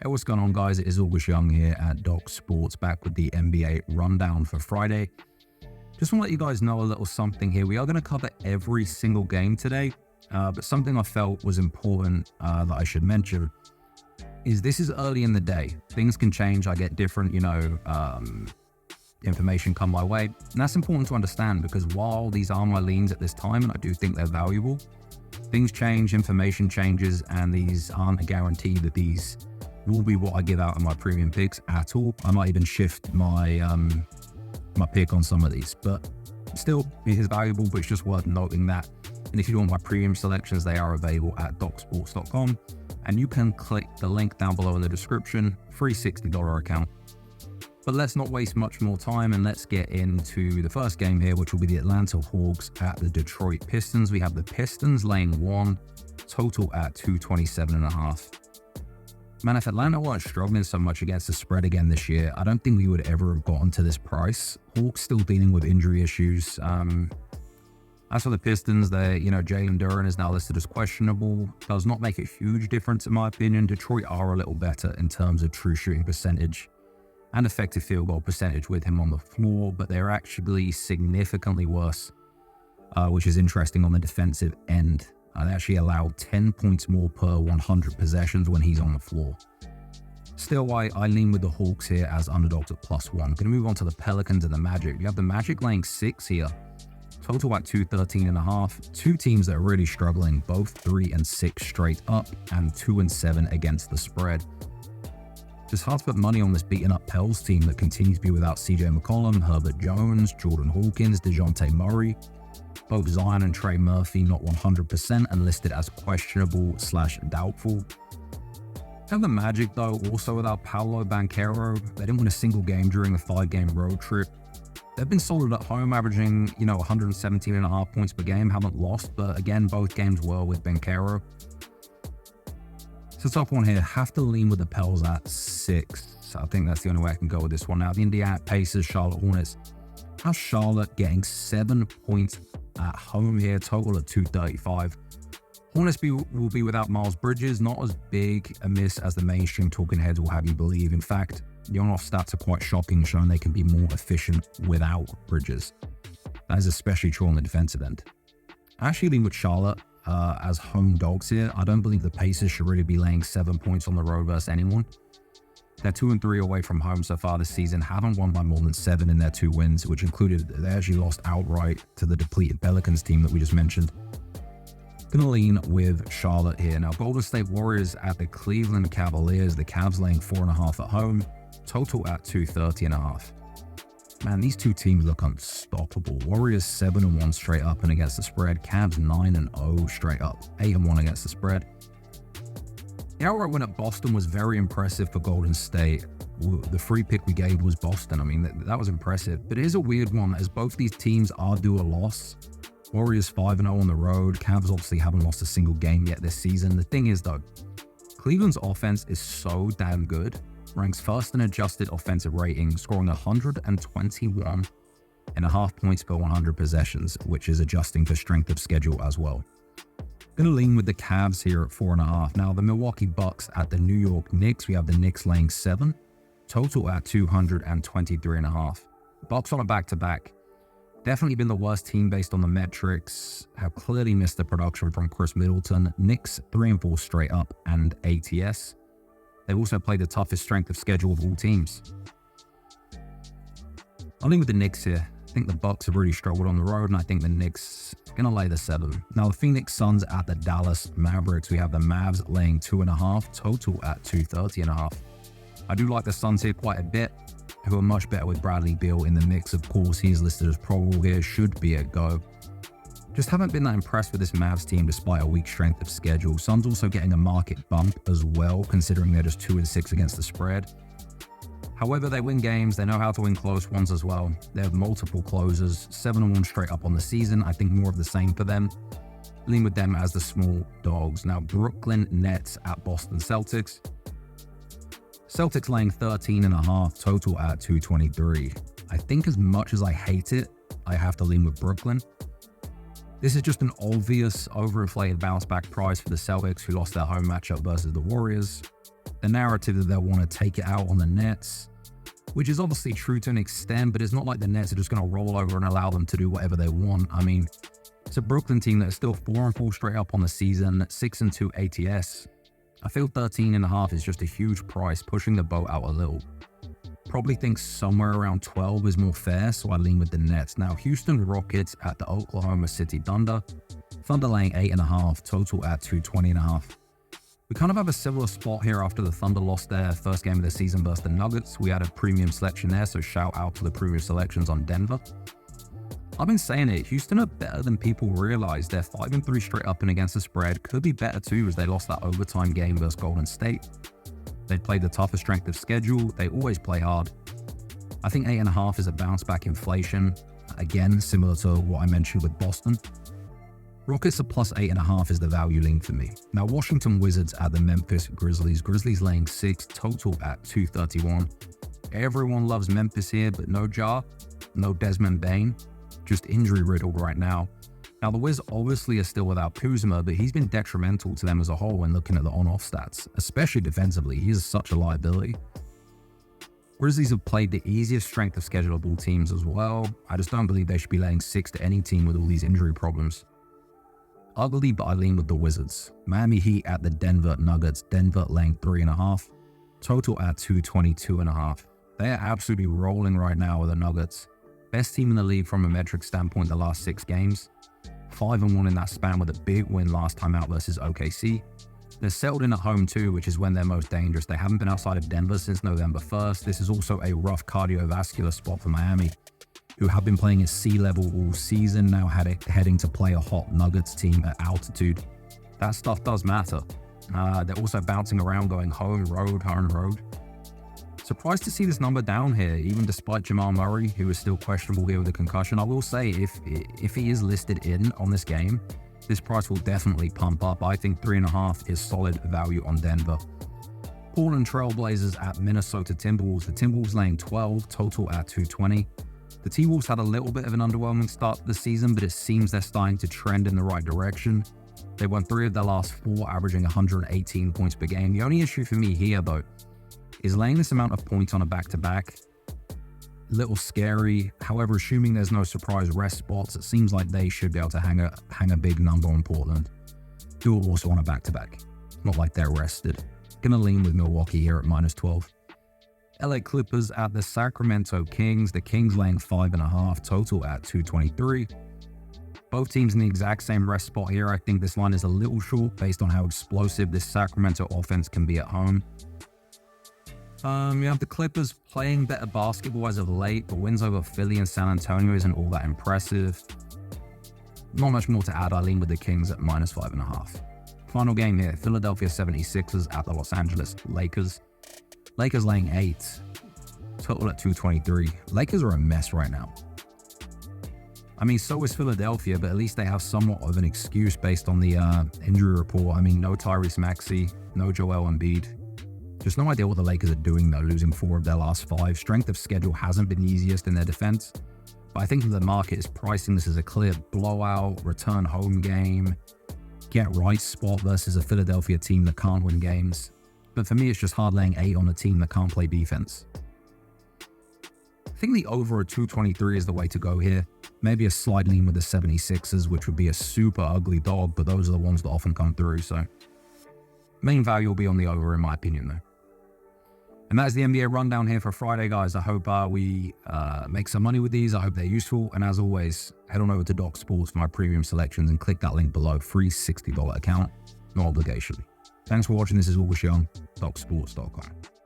Hey, what's going on, guys? It is August Young here at Doc Sports, back with the NBA rundown for Friday. Just want to let you guys know a little something here. We are going to cover every single game today, but something I felt was important that I should mention is this is early in the day. Things can change. I get different, information come my way. And that's important to understand because while these are my leans at this time, and I do think they're valuable, things change, information changes, and these aren't a guarantee that these will be what I give out in my premium picks at all. I might even shift my my pick on some of these, but still it is valuable, but it's just worth noting that. And if you want my premium selections, they are available at docsports.com, and you can click the link down below in the description, free $60 account. But let's not waste much more time and let's get into the first game here, which will be the Atlanta Hawks at the Detroit Pistons. We have the Pistons laying 1, total at 227.5. Man, if Atlanta weren't struggling so much against the spread again this year, I don't think we would ever have gotten to this price. Hawks still dealing with injury issues. As for the Pistons, Jalen Duren is now listed as questionable. Does not make a huge difference in my opinion. Detroit are a little better in terms of true shooting percentage and effective field goal percentage with him on the floor, but they're actually significantly worse, which is interesting on the defensive end. They actually allow 10 points more per 100 possessions when he's on the floor. Still, I lean with the Hawks here as underdogs at +1. Going to move on to the Pelicans and the Magic. You have the Magic laying 6 here. Total at 213.5. Two teams that are really struggling, both 3-6 straight up and 2-7 against the spread. Just hard to put money on this beaten up Pels team that continues to be without CJ McCollum, Herbert Jones, Jordan Hawkins, DeJounte Murray. Both Zion and Trey Murphy not 100% and listed as questionable/doubtful. Have the Magic though, also without Paolo Banchero. They didn't win a single game during the 5-game road trip. They've been solid at home, averaging 117.5 points per game. Haven't lost, but again, both games were with Banchero. So top one here, have to lean with the Pels at 6. So I think that's the only way I can go with this one. Now the Indiana Pacers, Charlotte Hornets. How's Charlotte getting 7 points at home here, total at 235. Hornets will be without Miles Bridges, not as big a miss as the mainstream talking heads will have you believe. In fact, the on-off stats are quite shocking, showing they can be more efficient without Bridges. That is especially true on the defensive end. I actually lean with Charlotte as home dogs here. I don't believe the Pacers should really be laying 7 points on the road versus anyone. They're 2-3 away from home so far this season, haven't won by more than 7 in their 2 wins, which included they actually lost outright to the depleted Pelicans team that we just mentioned. Gonna lean with Charlotte here. Now, Golden State Warriors at the Cleveland Cavaliers. The Cavs laying 4.5 at home, total at 230.5. Man, these two teams look unstoppable. Warriors 7-1 straight up and against the spread. Cavs 9-0 straight up, 8-1 against the spread. The outright win at Boston was very impressive for Golden State. The free pick we gave was Boston. I mean, that was impressive. But it is a weird one as both these teams are due a loss. Warriors 5-0 on the road. Cavs obviously haven't lost a single game yet this season. The thing is, though, Cleveland's offense is so damn good. Ranks first in adjusted offensive rating, scoring 121.5 points per 100 possessions, which is adjusting for strength of schedule as well. Going to lean with the Cavs here at 4.5. Now, the Milwaukee Bucks at the New York Knicks. We have the Knicks laying 7, total at 223.5. Bucks on a back-to-back. Definitely been the worst team based on the metrics. Have clearly missed the production from Chris Middleton. Knicks 3-4 straight up and ATS. They've also played the toughest strength of schedule of all teams. I'll lean with the Knicks here. I think the Bucks have really struggled on the road, and I think the Knicks are going to lay the 7. Now, the Phoenix Suns at the Dallas Mavericks. We have the Mavs laying 2.5, total at 230.5. I do like the Suns here quite a bit, who are much better with Bradley Beal in the mix. Of course, he's listed as probable here, should be a go. Just haven't been that impressed with this Mavs team despite a weak strength of schedule. Suns also getting a market bump as well, considering they're just 2-6 against the spread. However, they win games. They know how to win close ones as well. They have multiple closers, 7-1 straight up on the season. I think more of the same for them. Lean with them as the small dogs. Now, Brooklyn Nets at Boston Celtics. Celtics laying 13.5, total at 223. I think as much as I hate it, I have to lean with Brooklyn. This is just an obvious overinflated bounce back price for the Celtics, who lost their home matchup versus the Warriors. The narrative that they'll want to take it out on the Nets, which is obviously true to an extent, but it's not like the Nets are just going to roll over and allow them to do whatever they want. I mean, it's a Brooklyn team that is still 4-4 straight up on the season, 6-2 ATS. I feel 13.5 is just a huge price, pushing the boat out a little. Probably think somewhere around 12 is more fair, so I lean with the Nets. Now, Houston Rockets at the Oklahoma City Thunder. Thunder laying 8.5, total at 220.5. We kind of have a similar spot here after the Thunder lost their first game of the season versus the Nuggets. We had a premium selection there, so shout out to the premium selections on Denver. I've been saying it, Houston are better than people realize. They're 5-3 straight up and against the spread. Could be better too, as they lost that overtime game versus Golden State. They played the toughest strength of schedule. They always play hard. I think 8.5 is a bounce back inflation. Again, similar to what I mentioned with Boston. Rockets are plus 8.5 is the value lean for me. Now, Washington Wizards at the Memphis Grizzlies. Grizzlies laying 6, total at 231. Everyone loves Memphis here, but no Ja, no Desmond Bane. Just injury riddled right now. Now, the Wiz obviously are still without Kuzma, but he's been detrimental to them as a whole when looking at the on-off stats, especially defensively. He is such a liability. Grizzlies have played the easiest strength of schedule of all teams as well. I just don't believe they should be laying 6 to any team with all these injury problems. Ugly, but I lean with the Wizards. Miami Heat at the Denver Nuggets. Denver laying 3.5, total at 222.5. They are absolutely rolling right now with the Nuggets. Best team in the league from a metric standpoint the last 6 games. 5-1 in that span with a big win last time out versus OKC. They're settled in at home too, which is when they're most dangerous. They haven't been outside of Denver since November 1st. This is also a rough cardiovascular spot for Miami, who have been playing at sea level all season, now heading to play a hot Nuggets team at altitude. That stuff does matter. They're also bouncing around going home, road. Surprised to see this number down here, even despite Jamal Murray, who is still questionable here with a concussion. I will say, if he is listed in on this game, this price will definitely pump up. I think 3.5 is solid value on Denver. Portland Trail Blazers at Minnesota Timberwolves. The Timberwolves laying 12, total at 220. The T-Wolves had a little bit of an underwhelming start to the season, but it seems they're starting to trend in the right direction. They won 3 of their last 4, averaging 118 points per game. The only issue for me here, though, is laying this amount of points on a back-to-back. Little scary. However, assuming there's no surprise rest spots, it seems like they should be able to hang a big number on Portland. Do it also on a back-to-back. Not like they're rested. Gonna lean with Milwaukee here at -12. LA Clippers at the Sacramento Kings. The Kings laying 5.5, total at 223. Both teams in the exact same rest spot here. I think this line is a little short based on how explosive this Sacramento offense can be at home. You have the Clippers playing better basketball as of late, but wins over Philly and San Antonio isn't all that impressive. Not much more to add. I lean with the Kings at -5.5. Final game here, Philadelphia 76ers at the Los Angeles Lakers. Lakers laying 8, total at 223. Lakers are a mess right now. I mean, so is Philadelphia, but at least they have somewhat of an excuse based on the injury report. I mean, no Tyrese Maxey, no Joel Embiid. Just no idea what the Lakers are doing though, losing 4 of their last 5. Strength of schedule hasn't been easiest in their defense, but I think the market is pricing this as a clear blowout, return home game, get right spot versus a Philadelphia team that can't win games. But for me, it's just hard laying 8 on a team that can't play defense. I think the over at 223 is the way to go here. Maybe a slight lean with the 76ers, which would be a super ugly dog, but those are the ones that often come through, so main value will be on the over in my opinion though. And that is the NBA rundown here for Friday, guys. I hope we make some money with these. I hope they're useful. And as always, head on over to Doc Sports for my premium selections and click that link below. Free $60 account, no obligation. Thanks for watching. This is August Young, DocSports.com.